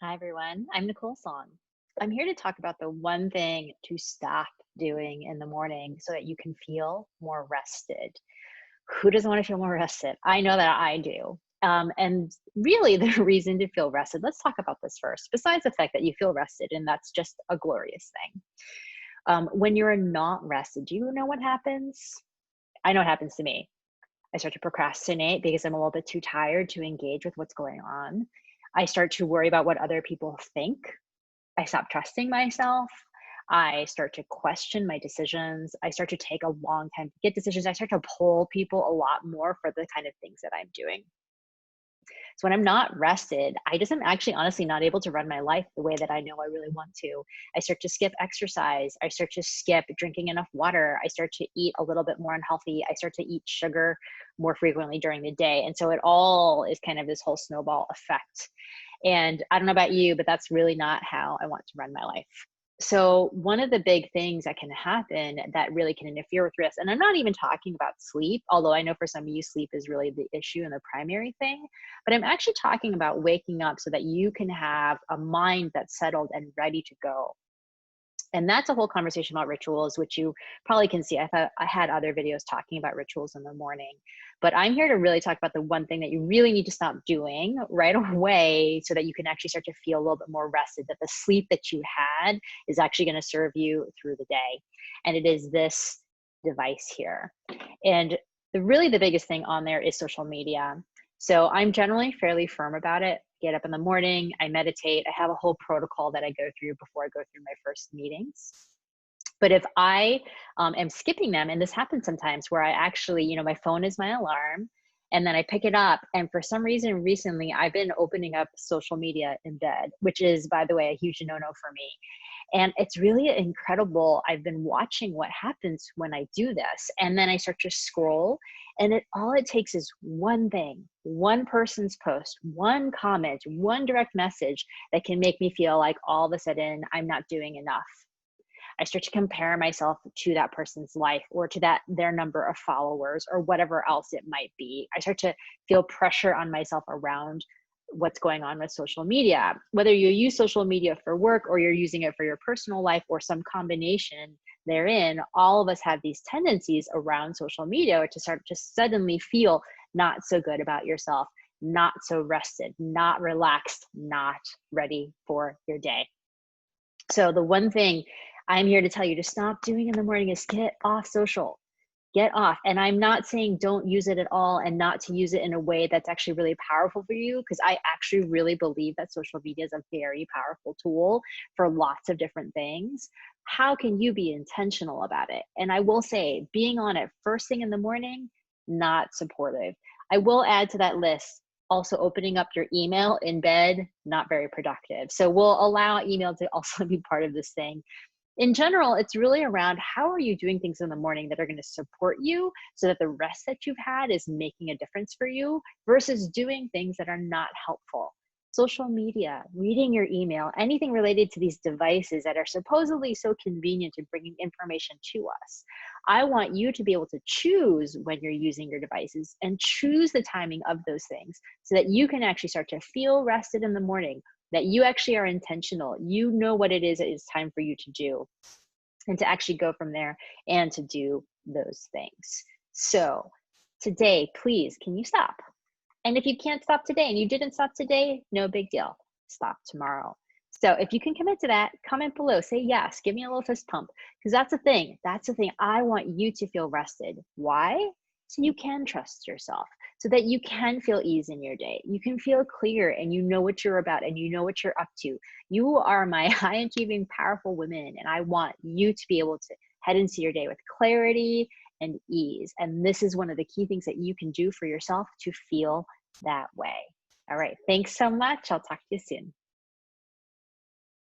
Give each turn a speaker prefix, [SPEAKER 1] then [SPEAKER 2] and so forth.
[SPEAKER 1] Hi, everyone. I'm Nicole Tsong. I'm here to talk about the one thing to stop doing in the morning so that you can feel more rested. Who doesn't want to feel more rested? I know that I do. And really, the reason to feel rested, let's talk about this first. Besides the fact that you feel rested, and that's just a glorious thing. When you're not rested, do you know what happens? I know what happens to me. I start to procrastinate because I'm a little bit too tired to engage with what's going on. I start to worry about what other people think. I stop trusting myself. I start to question my decisions. I start to take a long time to get decisions. I start to pull people a lot more for the kind of things that I'm doing. So when I'm not rested, I just am actually honestly not able to run my life the way that I know I really want to. I start to skip exercise. I start to skip drinking enough water. I start to eat a little bit more unhealthy. I start to eat sugar more frequently during the day. And so it all is kind of this whole snowball effect. And I don't know about you, but that's really not how I want to run my life. So, one of the big things that can happen that really can interfere with rest, and I'm not even talking about sleep, although I know for some of you, sleep is really the issue and the primary thing, but I'm actually talking about waking up so that you can have a mind that's settled and ready to go. And that's a whole conversation about rituals, which you probably can see. I thought I had other videos talking about rituals in the morning, but I'm here to really talk about the one thing that you really need to stop doing right away so that you can actually start to feel a little bit more rested, that the sleep that you had is actually going to serve you through the day. And it is this device here. And the biggest thing on there is social media. So I'm generally fairly firm about it. Get up in the morning, I meditate, I have a whole protocol that I go through before I go through my first meetings. But if I am skipping them, and this happens sometimes where I actually, my phone is my alarm, and then I pick it up. And for some reason, recently, I've been opening up social media in bed, which is, by the way, a huge no no for me. And it's really incredible. I've been watching what happens when I do this. And then I start to scroll, and all it takes is one thing, one person's post, one comment, one direct message that can make me feel like all of a sudden I'm not doing enough. I start to compare myself to that person's life or to their number of followers or whatever else it might be. I start to feel pressure on myself around what's going on with social media. Whether you use social media for work or you're using it for your personal life or some combination therein, all of us have these tendencies around social media to start to suddenly feel not so good about yourself, not so rested, not relaxed, not ready for your day. So the one thing I'm here to tell you to stop doing in the morning is get off social. Get off. And I'm not saying don't use it at all and not to use it in a way that's actually really powerful for you, because I actually really believe that social media is a very powerful tool for lots of different things. How can you be intentional about it? And I will say, being on it first thing in the morning, not supportive. I will add to that list also opening up your email in bed, not very productive. So we'll allow email to also be part of this thing. In general, it's really around how are you doing things in the morning that are going to support you so that the rest that you've had is making a difference for you versus doing things that are not helpful. Social media, reading your email, anything related to these devices that are supposedly so convenient in bringing information to us. I want you to be able to choose when you're using your devices and choose the timing of those things so that you can actually start to feel rested in the morning, that you actually are intentional. You know what it is that it's time for you to do and to actually go from there and to do those things. So today, please, can you stop? And if you can't stop today and you didn't stop today, no big deal. Stop tomorrow. So if you can commit to that, comment below, say yes, give me a little fist pump. Because that's the thing. That's the thing. I want you to feel rested. Why? So you can trust yourself, so that you can feel ease in your day. You can feel clear and you know what you're about and you know what you're up to. You are my high achieving, powerful women. And I want you to be able to head into your day with clarity and ease. And this is one of the key things that you can do for yourself to feel that way. All right. Thanks so much. I'll talk to you soon.